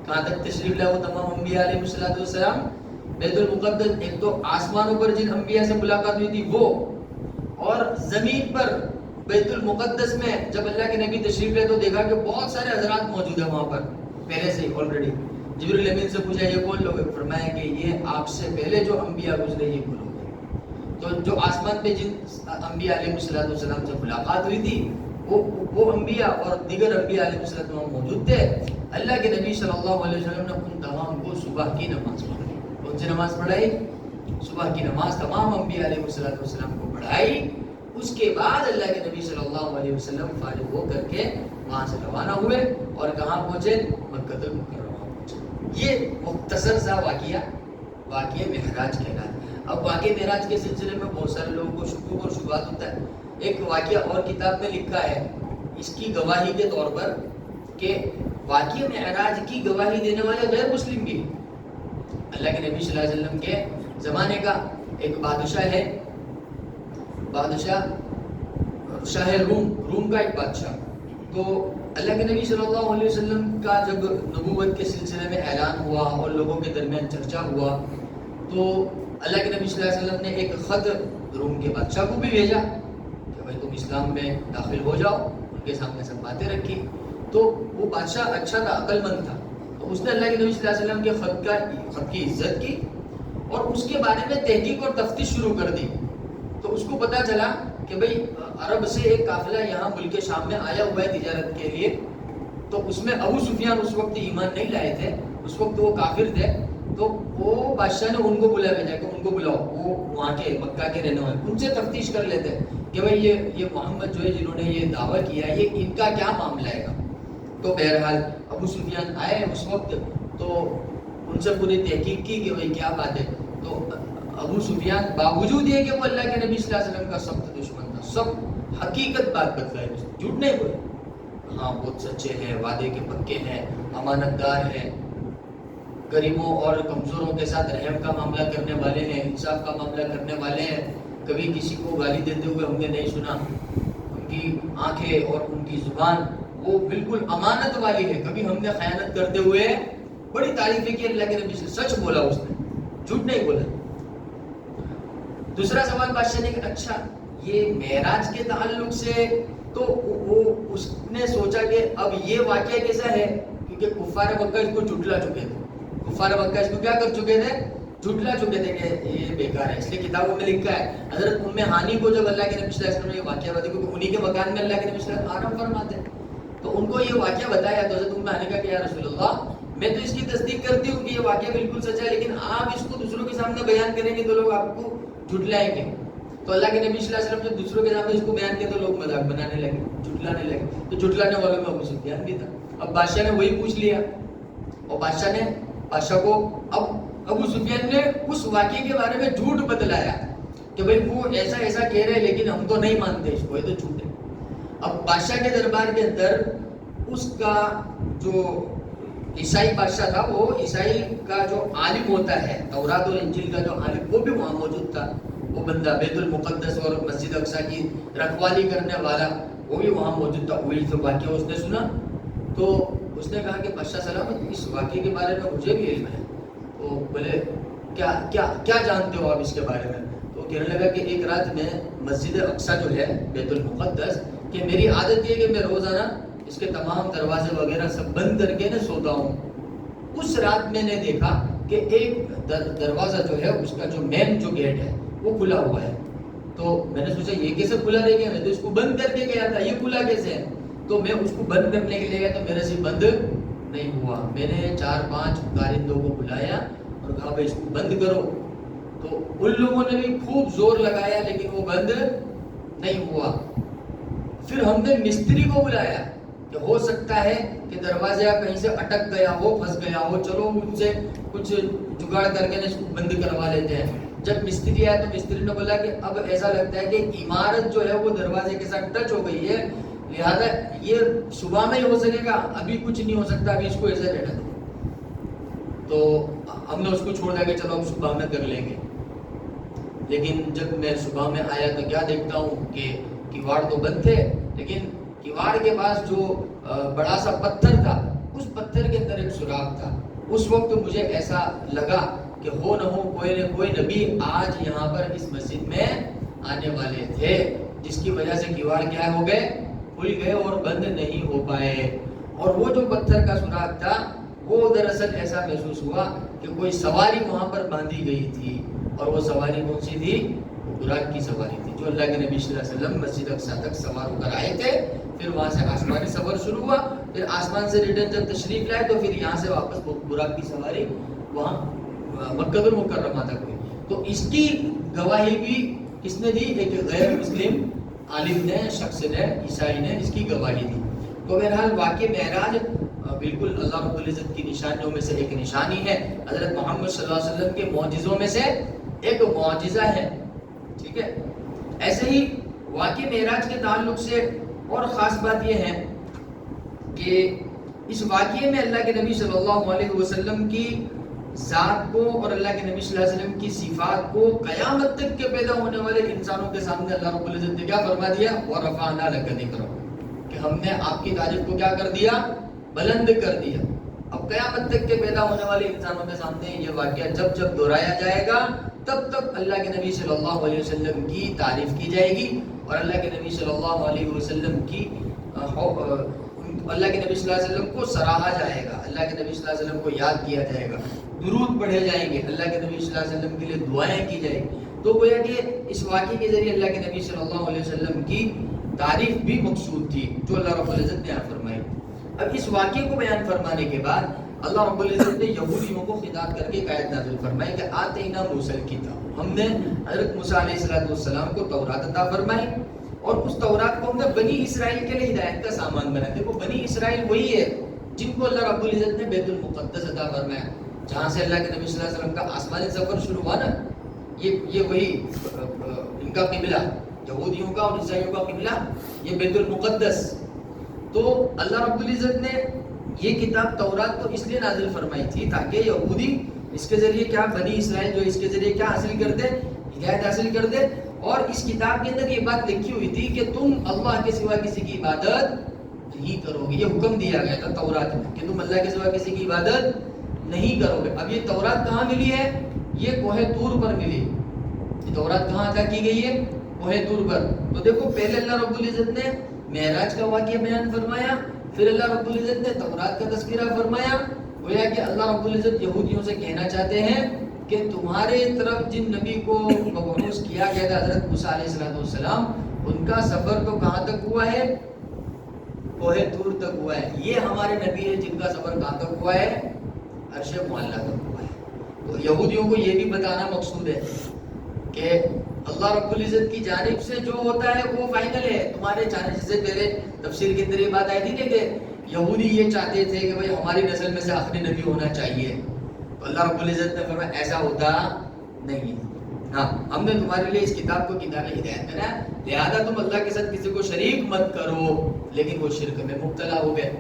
کہاں تک تشریف لائے وہ تمام انبیاء علیہ الصلوۃ والسلام؟ بیت المقدس۔ ایک تو آسمانوں پر جن انبیاء سے ملاقات ہوئی تھی وہ، اور زمین پر بیت المقدس میں جب اللہ کے نبی تشریف لائے تو دیکھا کہ بہت سارے حضرات موجود ہیں وہاں پر پہلے سے آلریڈی۔ جبریل امین سے پوچھا یہ کون لوگ ہیں؟ فرمایا کہ یہ آپ سے پہلے جو انبیاء گزرے یہ وہ لوگ ہیں۔ تو جو آسمان پہ جن انبیاء علیہ السلام سے ملاقات ہوئی تھی وہ انبیاء اور دیگر انبیاء علیہ السلام موجود تھے۔ اللہ کے نبی صلی اللہ علیہ وسلم نے ان تمام کو صبح کی نماز پڑھائی۔ کون سی نماز پڑھائی؟ صبح کی نماز تمام انبیاء علیہ السلام کو پڑھائی۔ اس کے بعد اللہ کے نبی صلی اللہ علیہ وسلم فارغ ہو کر کے وہاں سے روانہ ہوئے اور کہاں پہنچے؟ مکہ المکرمہ پہنچے۔ یہ مختصر سا واقعہ معراج کہلاتا ہے۔ اب واقعہ معراج کے سلسلے میں بہت سارے لوگوں کو شکوک اور شبہات ہوتا ہے۔ ایک واقعہ اور کتاب میں لکھا ہے اس کی گواہی کے طور پر کہ واقعہ معراج کی گواہی دینے والے غیر مسلم بھی ہیں۔ اللہ کے نبی صلی اللہ علیہ وسلم کے زمانے کا ایک بادشاہ ہے، شاہ روم کا ایک بادشاہ۔ تو اللہ کے نبی صلی اللہ علیہ وسلم کا جب نبوت کے سلسلے میں اعلان ہوا اور لوگوں کے درمیان چرچا ہوا تو اللہ کے نبی صلی اللہ علیہ وسلم نے ایک خط روم کے بادشاہ کو بھی بھیجا کہ بھائی تم اسلام میں داخل ہو جاؤ۔ ان کے سامنے سب باتیں رکھی تو وہ بادشاہ اچھا تھا، عقل مند تھا، تو اس نے اللہ کے نبی صلی اللہ علیہ وسلم کے خط کی عزت کی اور اس کے بارے میں تحقیق اور تفتیش شروع کر دی۔ تو اس کو پتا چلا کہ بھئی عرب سے ایک قافلہ یہاں ملک شام میں آیا ہوا ہے تجارت کے لیے، تو اس میں ابو سفیان اس وقت ایمان نہیں لائے تھے، اس وقت وہ کافر تھے۔ تو وہ بادشاہ نے ان کو بلا بھیجا کہ ان کو بلاؤ، وہ وہاں کے مکہ کے رہنے والے، ان سے تفتیش کر لیتے کہ بھئی یہ محمد جو ہے جنہوں نے یہ دعویٰ کیا یہ ان کا کیا معاملہ ہے گا۔ تو بہرحال ابو سفیان آئے اس وقت، تو ان سے پوری تحقیق کی کہ بھئی کیا بات ہے۔ تو ابو سفیان باوجود یہ کہ وہ اللہ کے نبی صلی اللہ علیہ وسلم کا سخت دشمن تھا، سب حقیقت بات بتلائی، جھوٹ نہیں بولے، ہاں بہت سچے ہیں، وعدے کے پکے ہیں، امانت دار ہیں، غریبوں اور کمزوروں کے ساتھ رحم کا معاملہ کرنے والے ہیں، انصاف کا معاملہ کرنے والے ہیں، کبھی کسی کو گالی دیتے ہوئے ہم نے نہیں سنا، ان کی آنکھیں اور ان کی زبان وہ بالکل امانت والی ہے، کبھی ہم نے خیانت کرتے ہوئے بڑی تعریفیں کی اللہ کے نبی سے، سچ بولا اس نے، جھوٹ نہیں بولا۔ دوسرا سوال بادشاہ نے کہ اچھا یہ معراج کے تعلق سے، تو وہ اس نے سوچا کہ اب یہ واقعہ کیسا ہے، کیونکہ کفار مکہ اس کو جھٹلا چکے تھے، کفار مکہ اس کو کیا کر چکے تھے؟ جھٹلا چکے تھے کہ یہ بیکار ہے۔ اس لیے کتابوں میں لکھا ہے حضرت ام ہانی کو جب اللہ کے نبی صلی اللہ علیہ وسلم نے یہ واقعہ بتایا، کیونکہ انہی کے مکان میں اللہ کے نبی صلی اللہ علیہ وسلم آرام فرماتے ہیں، تو ان کو یہ واقعہ بتایا تو حضرت ام ہانی کا کہ یا رسول اللہ میں تو اس کی تصدیق کرتی ہوں کہ یہ واقعہ بالکل سچا ہے، لیکن آپ اس کو دوسروں کے سامنے بیان کریں گے تو لوگ آپ کو جھٹلائیں گے۔ تو اللہ کے نبی صلی اللہ علیہ وسلم جب دوسروں کے سامنے اس کو بیان کیا تو لوگ مذاق بنانے لگے، جھٹلانے لگے، تو جھٹلانے والوں میں ابو سفیان بھی تھا۔ اب بادشاہ نے وہی پوچھ لیا، اور بادشاہ کو اب ابو سفیان نے اس واقعے کے بارے میں جھوٹ بتلایا کہ بھئی وہ ایسا ایسا کہہ رہے لیکن ہم تو نہیں مانتے اس کو، یہ تو جھوٹ ہے۔ اب بادشاہ کے دربار کے اندر اس کا جو عیسائی بادشاہ تھا، وہ عیسائی کا جو عالم ہوتا ہے، تورات اور انجیل کا جو عالم، وہ بھی وہاں موجود تھا۔ وہ بندہ بیت المقدس اور مسجد اقصی کی رکھوالی کرنے والا وہ بھی وہاں موجود تھا۔ وہی تو واقعہ اس نے سنا تو اس نے کہا کہ بادشاہ سلامت، اس واقعے کے بارے میں مجھے بھی علم ہے۔ تو بولے کیا جانتے ہو آپ اس کے بارے میں؟ تو کہنے لگا کہ ایک رات میں مسجد اقصی جو ہے بیت المقدس، کہ میری عادت یہ ہے کہ میں روزانہ اس کے تمام دروازے وغیرہ سب بند کر کے سوتا ہوں۔ اس رات میں نے دیکھا کہ ایک دروازہ جو ہے اس کا جو مین جو گیٹ ہے وہ کھلا ہوا ہے، تو میں نے سوچا یہ کیسے کھلا رہ گیا، میں تو اس کو بند کر کے گیا تھا، یہ کھلا کیسے ہے؟ تو میں اس کو بند کرنے کے لیے گیا تو میرے سے بند نہیں ہوا. میں نے 4-5 کارندوں کو بلایا اور کہا بھائی اس کو بند کرو. تو ان لوگوں نے بھی خوب زور لگایا لیکن وہ بند نہیں ہوا. پھر ہم نے مستری کو بلایا کہ ہو سکتا ہے کہ دروازہ کہیں سے اٹک گیا ہو، پھنس گیا ہو، چلو ان سے کچھ جگاڑ کر کے اس کو بند کروا لیتے ہیں. جب مستری آیا تو مستری نے بولا کہ اب ایسا لگتا ہے کہ عمارت جو ہے وہ دروازے کے ساتھ ٹچ ہو گئی ہے، لہذا یہ صبح میں ہی ہو سکے گا، ابھی کچھ نہیں ہو سکتا، ابھی اس کو ایسے رہنا دو. تو ہم نے اس کو چھوڑ دیا کہ چلو ہم صبح میں کر لیں گے. لیکن جب میں صبح میں آیا تو کیا دیکھتا ہوں کہ کیواڑ تو بند تھے، لیکن کیواڑ کے پاس جو بڑا سا پتھر تھا، اس پتھر کے اندر ایک سوراخ تھا. اس وقت مجھے ایسا لگا کہ ہو نہ ہو کوئی نبی آج یہاں پر اس مسجد میں آنے والے تھے، جس کی وجہ سے کیواڑ کیا ہو گئے، کھل گئے اور بند نہیں ہو پائے. اور وہ جو پتھر کا سوراخ تھا وہ دراصل ایسا محسوس ہوا کہ کوئی سواری وہاں پر باندھی گئی تھی، اور وہ سواری کون سی تھی؟ براق کی سواری تھی جو اللہ کے نبی صلی اللہ علیہ وسلم مسجد اقصی تک سوار ہو کر آئے تھے. پھر وہاں سے آسمانی سفر شروع ہوا، پھر آسمان سے ریٹرن جب تشریف لائے تو پھر یہاں سے واپس براق کی سواری وہاں مکہ المکرمہ تک ہوئی. تو اس کی گواہی بھی کس نے دی؟ ایک غیر مسلم عالم نے، شخص نے، عیسائی نے اس کی گواہی دی. تو بہرحال واقع معراج بالکل اللہ رب العزت کی نشانیوں میں سے ایک نشانی ہے. حضرت محمد صلی اللہ علیہ وسلم کے معجزوں میں سے ایک معجزہ ہے. ٹھیک ہے. ایسے ہی واقع معراج کے تعلق سے اور خاص بات یہ ہے کہ اس واقعے میں اللہ کے نبی صلی اللہ علیہ وسلم کی ذات کو اور اللہ کے نبی صلی اللہ علیہ وسلم کی صفات کو قیامت تک کے پیدا ہونے والے انسانوں کے سامنے اللہ رب العزت نے کیا فرما دیا؟ وَرَفَعْنَا لَكَ ذِكْرَكَ، کہ ہم نے آپ کی تعریف کو کیا کر دیا؟ بلند کر دیا. اب قیامت تک کے پیدا ہونے والے انسانوں کے سامنے یہ واقعہ جب جب دہرایا جائے گا تب تب اللہ کے نبی صلی اللہ علیہ وسلم کی تعریف کی جائے گی، اور اللہ کے نبی صلی اللہ علیہ وسلم کی اللہ کے نبی صلی اللہ علیہ وسلم کو سراہا جائے گا، اللہ کے نبی صلی اللہ علیہ وسلم کو یاد کیا جائے گا، درود پڑھے جائیں گے، اللہ کے نبی صلی اللہ علیہ وسلم کے لیے دعائیں کی جائیں گی. تو گویا کہ اس واقعے کے ذریعے اللہ کے نبی صلی اللہ علیہ وسلم کی تعریف بھی مقصود تھی جو اللہ رب العزت نے فرمائی. اب اس واقعے کو بیان فرمانے کے بعد اللہ رب العزت نے یہودیوں کو خطاب کر کے ایک آیت نازل فرمائی کہ آتینا موسیٰ الکتاب، ہم نے حضرت موسیٰ علیہ السلام کو تورات عطا فرمائی، اور اس تورات کو ہم نے بنی اسرائیل کے لیے ہدایت کا سامان بنایا. دیکھو بنی اسرائیل وہی ہے جن کو اللہ رب العزت نے بیت المقدس عطا فرمایا، جہاں سے اللہ کے نبی صلی اللہ علیہ وسلم کا آسمانی سفر شروع ہوا نا. یہ وہی ان کا قبلہ، یہودیوں کا اور عیسائیوں کا قبلہ یہ بیت المقدس. تو اللہ رب العزت نے یہ کتاب تورات تو اس لیے نازل فرمائی تھی تاکہ یہودی اس کے ذریعے کیا، بنی اسرائیل جو اس کے ذریعے کیا حاصل کر دے؟ ہدایت حاصل کر دے. اور اس کتاب کے اندر یہ بات لکھی ہوئی تھی کہ تم اللہ کے سوا کسی کی عبادت نہیں کرو گے. یہ حکم دیا گیا تھا تورات میں کہ تم اللہ کے سوا کسی کی عبادت نہیں کرو گے. اب یہ تورات کہاں ملی ہے؟ یہ کوہ طور پر ملی. یہ تورات کہاں عطا کی گئی ہے؟ کوہ طور پر. تو دیکھو پہلے اللہ رب العزت نے معراج کا واقعہ بیان فرمایا، پھر اللہ رب العزت نے تورات کا تذکرہ فرمایا. گویا کہ اللہ رب العزت یہودیوں سے کہنا چاہتے ہیں کہ تمہارے طرف جن نبی کو مبعوث کیا گیا تھا حضرت موسیٰ علیہ السلام، ان کا سفر تو کہاں تک ہوا ہے؟ کوہ طور تک ہوا ہے. یہ ہمارے نبی ہے جن کا سفر کہاں تک ہوا ہے؟ عرش معلیٰ تک ہوا ہے. تو یہودیوں کو یہ بھی بتانا مقصود ہے کہ اللہ رب العزت کی جانب سے جو ہوتا ہے وہ فائنل ہے. تمہارے چاہنے سے پہلے تفسیر کے اندر یہ بات آئی تھی کہ یہودی یہ چاہتے تھے کہ بھئی ہماری نسل میں سے آخری نبی ہونا چاہیے. تو اللہ رب العزت نے فرمایا ایسا ہوتا نہیں. ہاں ہم نے تمہارے لیے اس کتاب کو کتاب ہدایت بنایا، لہذا تم اللہ کے ساتھ کسی کو شریک مت کرو. لیکن وہ شرک میں مبتلا ہو گئے.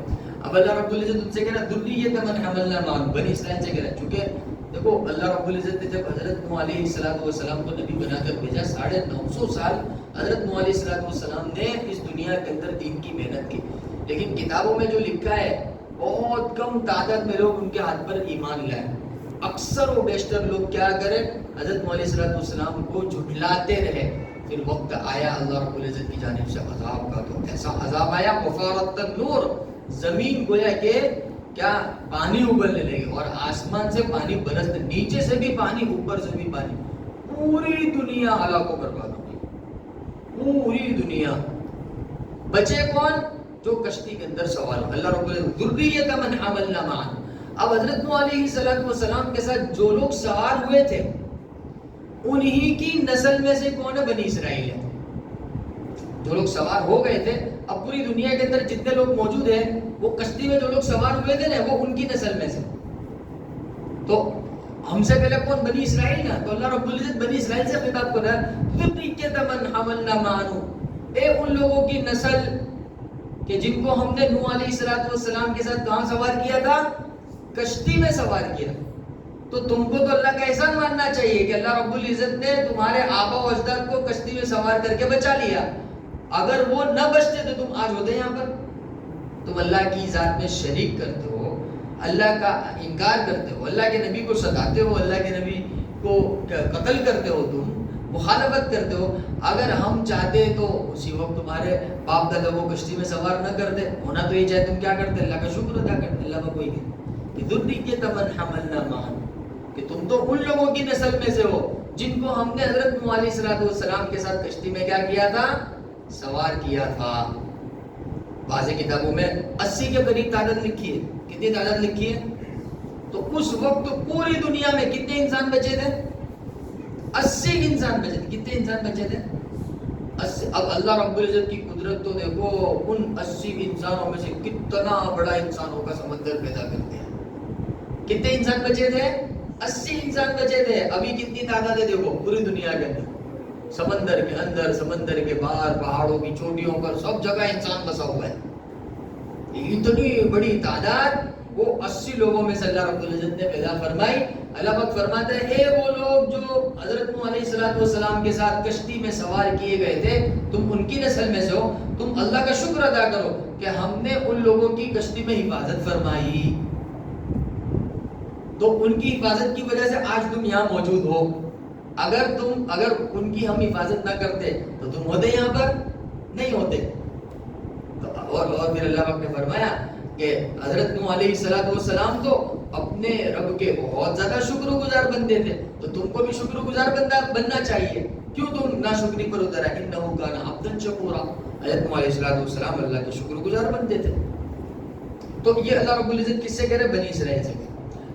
اب اللہ رب العزت ان سے کہہ رہا ذریۃ من حملنا معہ، بنی اسرائیل سے کہہ رہا چونکہ دیکھو اللہ رب العزت نے جب حضرت نوح علیہ السلام کو نبی بنا کر بھیجا، 950 سال حضرت نوح علیہ السلام نے اس دنیا کے اندر دین کی محنت کی، لیکن کتابوں میں جو لکھا ہے بہت کم تعداد میں لوگ ان کے ہاتھ پر ایمان لائے. اکثر و بیشتر لوگ کیا کریں؟ حضرت نوح علیہ السلام کو جھٹلاتے رہے. پھر وقت آیا اللہ رب العزت کی جانب سے عذاب کا، تو ایسا عذاب آیا وفارت النور، زمین گویا کہ کیا پانی ابلنے لگے اور آسمان سے پانی برسنے، نیچے سے بھی پانی اوپر سے بھی پانی، پوری دنیا ہلاک و برباد ہو گئی. پوری دنیا. بچے کون؟ جو کشتی کے اندر سوار ہو. اللہ رب العزت ذریۃ من حملنا معا. اب حضرت نوح علیہ السلام کے ساتھ جو لوگ سوار ہوئے تھے انہی کی نسل میں سے کون ہے؟ بنی اسرائیل ہے. جو لوگ سوار ہو گئے تھے، اب پوری دنیا کے اندر جتنے لوگ موجود ہیں وہ کشتی میں جو لوگ سوار ہوئے تھے نا وہ ان کی نسل میں سے. تو ہم سے پہلے کون؟ بنی اسرائیل نا. تو اللہ رب العزت بنی اسرائیل سے خطاب کر رہا ہے ذریۃ من حملنا معا، اے ان لوگوں کی نسل کہ جن کو ہم نے نوح علیہ السلام کے ساتھ کہاں سوار کیا تھا؟ کشتی میں سوار کیا. تو تم کو تو اللہ کا احسان ماننا چاہیے کہ اللہ رب العزت نے تمہارے آبا و اجداد کو کشتی میں سوار کر کے بچا لیا. اگر وہ نہ بچتے تو تم آج ہوتے یہاں پر. تم اللہ کی ذات میں شریک کرتے ہو، اللہ کا انکار کرتے ہو، اللہ کے نبی کو ستاتے ہو، اللہ کے نبی کو قتل کرتے ہو، تم مخالفت کرتے ہو. اگر ہم چاہتے تو اسی وقت تمہارے باپ دادا کو کشتی میں سوار نہ کرتے. ہونا تو یہ چاہے تم کیا کرتے؟ اللہ کا شکر ادا کرتے. اللہ کا کوئی نہیں کہ ذریۃ من حملنا معا، کہ تم تو ان لوگوں کی نسل میں سے ہو جن کو ہم نے حضرت نوح علیہ السلام کے ساتھ کشتی میں کیا کیا تھا؟ سوار کیا تھا. بعض کتابوں میں 80 کے قریب تعداد لکھی ہے. کتنی تعداد لکھی ہے؟ تو اس وقت پوری دنیا میں کتنے انسان بچے تھے؟ 80 انسان بچے تھے. کتنے انسان بچے تھے؟ 80. اب اللہ رب العزت کی قدرت تو دیکھو، ان 80 انسانوں میں سے کتنا بڑا انسانوں کا سمندر پیدا کرتے ہیں. کتنے انسان بچے تھے؟ 80 انسان بچے تھے. ابھی کتنی تعداد ہے دیکھو پوری دنیا کے اندر، سمندر کے اندر، سمندر کے باہر، پہاڑوں کی چوٹیوں پر، سب جگہ انسان بسا ہوا ہے. اتنی بڑی تعداد وہ 80 لوگوں میں سے اللہ رب العزت نے پیدا فرمائی. اللہ پاک فرماتا ہے اے وہ لوگ جو حضرت نوح علیہ السلام کے ساتھ کشتی میں سوار کیے گئے تھے، تم ان کی نسل میں سے ہو. تم اللہ کا شکر ادا کرو کہ ہم نے ان لوگوں کی کشتی میں حفاظت فرمائی. تو ان کی حفاظت کی وجہ سے آج تم یہاں موجود ہو. اگر ان کی ہم حفاظت نہ کرتے تو تم ہوتے یہاں پر نہیں ہوتے. اور پھر اللہ پاک نے فرمایا کہ حضرت نوح علیہ السلام تو اپنے رب کے بہت زیادہ شکر گزار بندے تھے. تو تم کو بھی شکر گزار بننا چاہیے. کیوں تم ناشکری پر اترا؟ انہ کان عبدا شکورا. حضرت نوح علیہ السلام اللہ کے شکر گزار بندے تھے. تو یہ اللہ رب العزت کس سے کہہ رہے؟ بنی اسرائیل سے.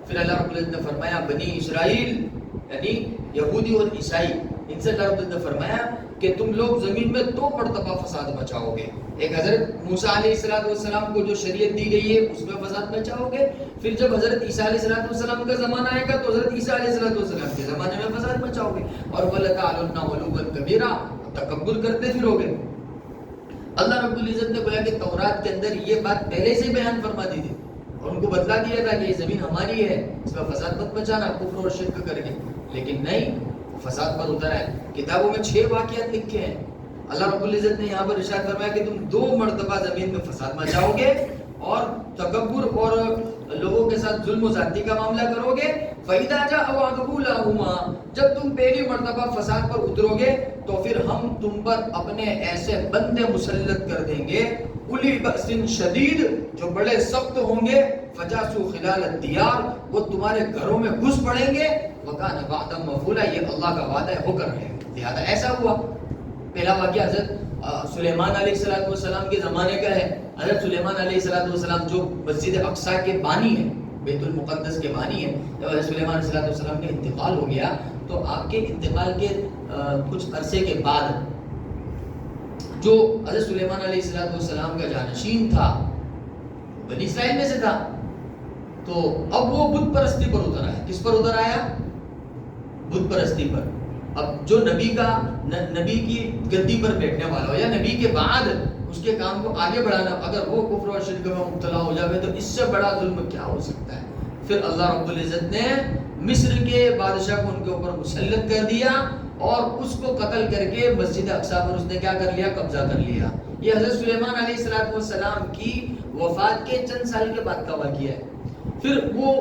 پھر اللہ رب العزت نے فرمایا بنی اسرائیل یعنی یہودی اور عیسائی، ان سے اللہ رب العزت نے فرمایا کہ تم لوگ زمین میں 2 مرتبہ فساد مچاؤ گے. ایک حضرت موسیٰ علیہ السلام کو جو شریعت دی گئی ہے اس میں فساد مچاؤ گے. پھر جب حضرت عیسیٰ علیہ السلام کا زمانہ آئے گا تو حضرت عیسیٰ علیہ السلام کے زمانے میں فساد مچاؤ گے. اور وَلَتَعْلُنَّ عُلُوًّا كَبِيرًا، تکبر کرتے پھرو گے. اللہ رب العزت نے گویا کہ تورات کے اندر یہ بات پہلے سے بیان فرما دی تھی اور ان کو بتلا دیا تھا کہ یہ زمین ہماری ہے، اس میں فساد مت مچانا کفر اور شرک کر کے. لیکن نہیں، فساد پر اترا ہے. کتابوں میں 6 واقعات لکھے ہیں. اللہ رب العزت نے یہاں پر ارشاد فرمایا کہ تم 2 مرتبہ زمین میں فساد مچاؤ گے اور تکبر اور لوگوں کے ساتھ ظلم و زیادتی کا معاملہ کرو گے. فَإِذَا جَاءَ وَعْدُ أُولَاهُمَا، جب تم پہلی مرتبہ فساد پر اترو گے تو پھر ہم تم پر اپنے ایسے بندے مسلط کر دیں گے اولی بأس شدید، جو بڑے سخت ہوں گے. فجاسو خلال الدیار، وہ تمہارے گھروں میں گھس پڑیں گے. وکان وعدا مفعولا، یہ اللہ کا وعدہ ہو کر رہے. لہذا ایسا ہوا. پہلا واقعہ حضرت سلیمان علیہ السلام کے زمانے کا ہے. حضرت سلیمان علیہ السلام جو مسجد اقصی کے بانی ہیں، بیت المقدس کے بانی ہیں، جب حضرت سلیمان علیہ السلام کا انتقال ہو گیا تو آپ کے انتقال کے کچھ عرصے کے بعد جو حضرت سلیمان علیہ السلام کا جانشین تھا بنی اسرائیل میں سے تھا. تو اب وہ بت پرستی پر اتر آیا. کس پر اتر آیا؟ بت پرستی پر. اب جو نبی کی گدی پر بیٹھنے والا ہو یا نبی کے بعد اس کے کام کو آگے بڑھانا، اگر وہ کفر اور شرک میں مبتلا ہو جائے تو اس سے بڑا ظلم کیا ہو سکتا ہے. پھر اللہ رب العزت نے مصر کے بادشاہ کو ان کے اوپر مسلط کر دیا اور اس کو قتل کر کے مسجد اقصی پر اس نے کیا کر لیا؟ قبضہ کر لیا. یہ حضرت سلیمان علیہ السلام کی وفات کے چند سال کے بعد کا واقعہ ہے. پھر وہ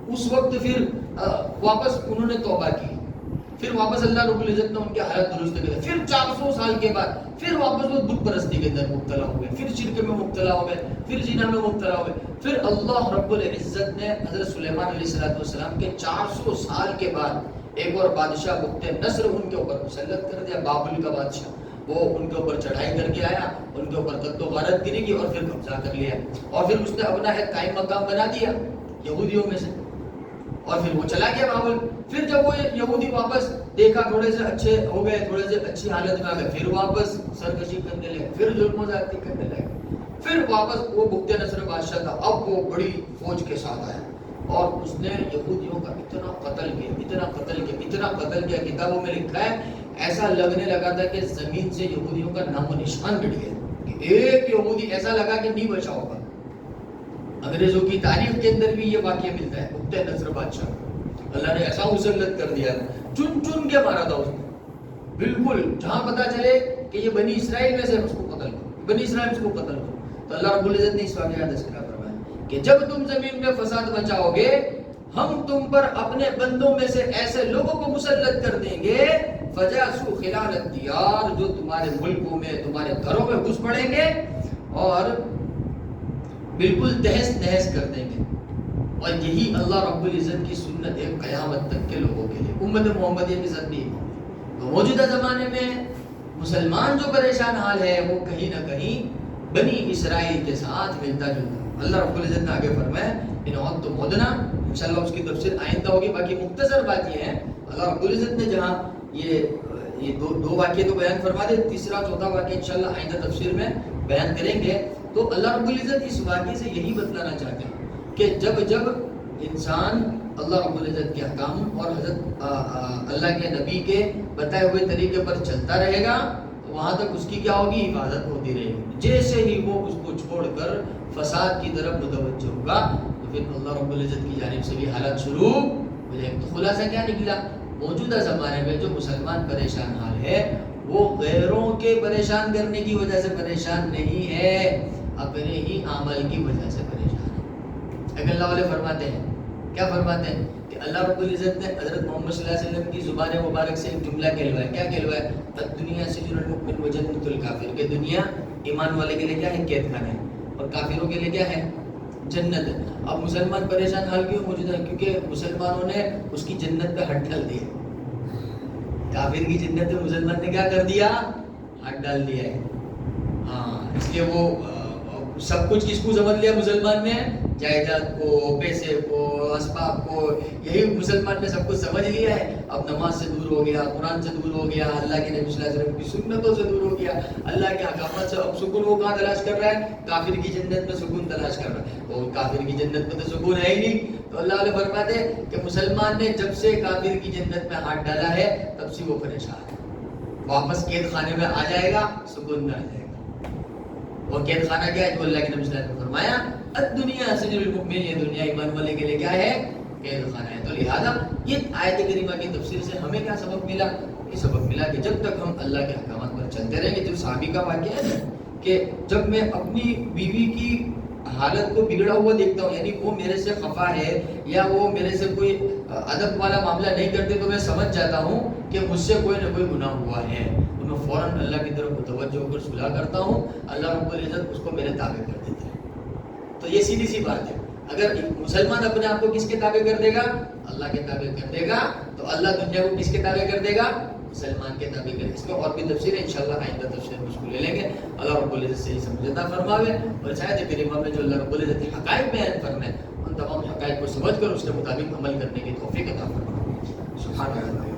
اس وقت پھر واپس انہوں نے توبہ کی. پھر واپس اللہ رب العزت نے ان کے حالت درست کر دی. پھر 400 سال کے بعد پھر واپس وہ بت پرستی کے اندر مبتلا ہو گئے، پھر شرک میں مبتلا ہو گئے، پھر زنا میں مبتلا ہو گئے. پھر اللہ رب العزت نے حضرت سلیمان علیہ السلام کے 400 سال کے بعد ایک اور بادشاہ بخت نصر ان کے اوپر مسلط کر دیا، بابل کا بادشاہ. وہ ان کے اوپر چڑھائی کر کے آیا، ان کے اوپر قتل و غارت گری کی اور پھر قبضہ کر لیا، اور پھر اس نے اپنا ایک قائم مقام بنا دیا یہودیوں میں سے، اور پھر وہ چلا گیا بابل۔ پھر جب وہ یہودی واپس دیکھا تھوڑے سے اچھے ہو گئے، تھوڑے سے اچھی حالت میں آ گئے، پھر واپس سرکشی کرنے لگے، پھر ظلم و زیادتی کرنے لگے، پھر واپس وہ بخت نصر بادشاہ تھا، اب وہ بڑی فوج کے ساتھ آیا اور اس نے یہودیوں کا اتنا قتل کیا، اتنا قتل کیا، اتنا قتل کیا، کتابوں میں لکھا ہے ایسا لگنے لگا تھا کہ زمین سے یہودیوں کا نام و نشان مٹ گیا، کہ ایک یہودی ایسا لگا کہ نہیں بچا ہوگا۔ انگریزوں کی تاریخ کے اندر بھی یہ واقعہ ملتا ہے، بخت نصر بادشاہ اللہ نے ایسا مسلط کر دیا، چن چن کے مارا تھا اس نے، بالکل جہاں پتا چلے کہ یہ بنی اسرائیل میں سے، اس کو قتل کرو، بنی اسرائیل اس کو قتل کرو۔ تو اللہ رب العزت نے اس واقعہ کا تذکرہ فرمایا کہ جب تم زمین میں فساد مچاؤ گے، ہم تم پر اپنے بندوں میں سے ایسے لوگوں کو مسلط کر دیں گے، فجاسو خلال الدیار، جو تمہارے ملکوں میں، تمہارے گھروں میں گھس پڑیں گے اور بالکل تہس نہس کر دیں گے۔ اور یہی اللہ رب العزت کی سنت ہے قیامت تک کے لوگوں کے لیے، امت محمدیہ کے ساتھ بھی۔ تو موجودہ زمانے میں مسلمان جو پریشان حال ہے وہ کہیں نہ کہیں بنی اسرائیل کے ساتھ ملتا جلتا۔ اللہ رب العزت نے آگے فرمایا ان عدتم عدنا، انشاءاللہ اس کی تفسیر آئندہ ہوگی، باقی مختصر بات یہ ہے اللہ رب العزت نے جہاں یہ دو واقعے تو بیان فرما دے، تیسرا چوتھا واقعہ انشاءاللہ آئندہ تفسیر میں بیان کریں گے۔ تو اللہ رب العزت اس واقعے سے یہی بتلانا چاہتے ہیں کہ جب انسان اللہ رب العزت کے احکام اور حضرت اللہ کے نبی کے بتائے ہوئے طریقے پر چلتا رہے گا، وہاں تک اس کی کیا ہوگی؟ حفاظت ہوتی رہے گی۔ جیسے ہی وہ اس کو چھوڑ کر فساد کی طرف متوجہ ہوگا تو پھر اللہ رب العزت کی جانب سے بھی حالات شروع ہو جائے گی۔ تو خلاصہ کیا نکلا؟ موجودہ زمانے میں جو مسلمان پریشان حال ہے وہ غیروں کے پریشان کرنے کی وجہ سے پریشان نہیں ہے، اپنے ہی عمل کی وجہ سے پریشان ہے۔ اگر اللہ والے فرماتے ہیں، کیا فرماتے ہیں کہ اللہ رب العزت نے حضرت محمد صلی اللہ علیہ وسلم کی زبان مبارک سے ایک جملہ کہلوایا، کیا کہلوایا؟ الدنیا سجن المؤمن و جنت الکافر، کہ دنیا ایمان والے کے لیے کیا ہے؟ قید خانہ ہے، اور کافروں کے لیے کیا ہے؟ جنت ہے۔ اب مسلمان پریشان حال کیوں موجود ہے؟ کیونکہ مسلمانوں نے اس کی جنت پہ ہاتھ ڈال دیا، کافر کی جنت پہ مسلمان نے کیا کر دیا؟ ہاتھ ڈال دیا ہے۔ ہاں، اس لیے وہ سب کچھ کس کو سمجھ لیا مسلمان نے؟ جائیداد کو، پیسے کو، اسباب کو، یہی مسلمان نے سب کچھ سمجھ لیا ہے۔ اب نماز سے دور ہو گیا، قرآن سے دور ہو گیا، اللہ کے نبی صلی اللہ علیہ وسلم کی سنتوں سے دور ہو گیا، اللہ کے احکامات سے اب سکون وہ کہاں تلاش کر رہا ہے؟ کافر کی جنت میں سکون تلاش کر رہا ہے۔ تو کافر کی جنت میں تو سکون ہے ہی نہیں۔ تو اللہ علیہ فرماتے ہیں کہ مسلمان نے جب سے کافر کی جنت میں ہاتھ ڈالا ہے تب سے وہ پریشان ہے، واپس قید خانے میں آ جائے گا، سکون میں آ جائے گا۔ اور قید خانہ کیا ہے؟ جو اللہ کے نبی صلی اللہ علیہ وسلم نے فرمایا الدنیا سجن المؤمن، یہ دنیا ایمان والے کے لیے کیا ہے؟ قید خانہ ہے۔ تو لہذا یہ آیت کریمہ کی تفسیر سے ہمیں کیا سبق ملا؟ یہ سبق ملا کہ جب تک ہم اللہ کے احکامات پر چلتے رہیں گے، جو صحابی کا واقعہ ہے نا کہ جب میں اپنی بیوی کی حالت کو بگڑا ہوا دیکھتا ہوں، یعنی وہ میرے سے خفا ہے یا وہ میرے سے کوئی ادب والا معاملہ نہیں کرتے، تو میں سمجھ جاتا ہوں کہ مجھ سے کوئی نہ کوئی گناہ ہوا ہے، تو میں فوراً اللہ کی طرف متوجہ ہو کر صلح کرتا ہوں، اللہ رب العزت اس کو میرے تابع کر دیتا ہے۔ تو یہ سیدھی سی بات ہے، اگر مسلمان اپنے آپ کو کس کے تابع کر دے گا؟ اللہ کے تابع کر دے گا، تو اللہ دنیا کو کس کے تابع کر دے گا؟ مسلمان کے تابع کر۔ اس میں اور بھی تفسیر ہے، انشاءاللہ آئندہ تفسیر میں اس کو لے لیں گے۔ اللہ رب العزت سے ہی سمجھ عطا فرماوے، اور شاید کریمہ میں جو اللہ رب العزت کے حقائق بیان فرمائے ان تمام حقائق کو سمجھ کر اس کے مطابق عمل کرنے کی توفیق عطا فرمائے۔ سبحان اللہ۔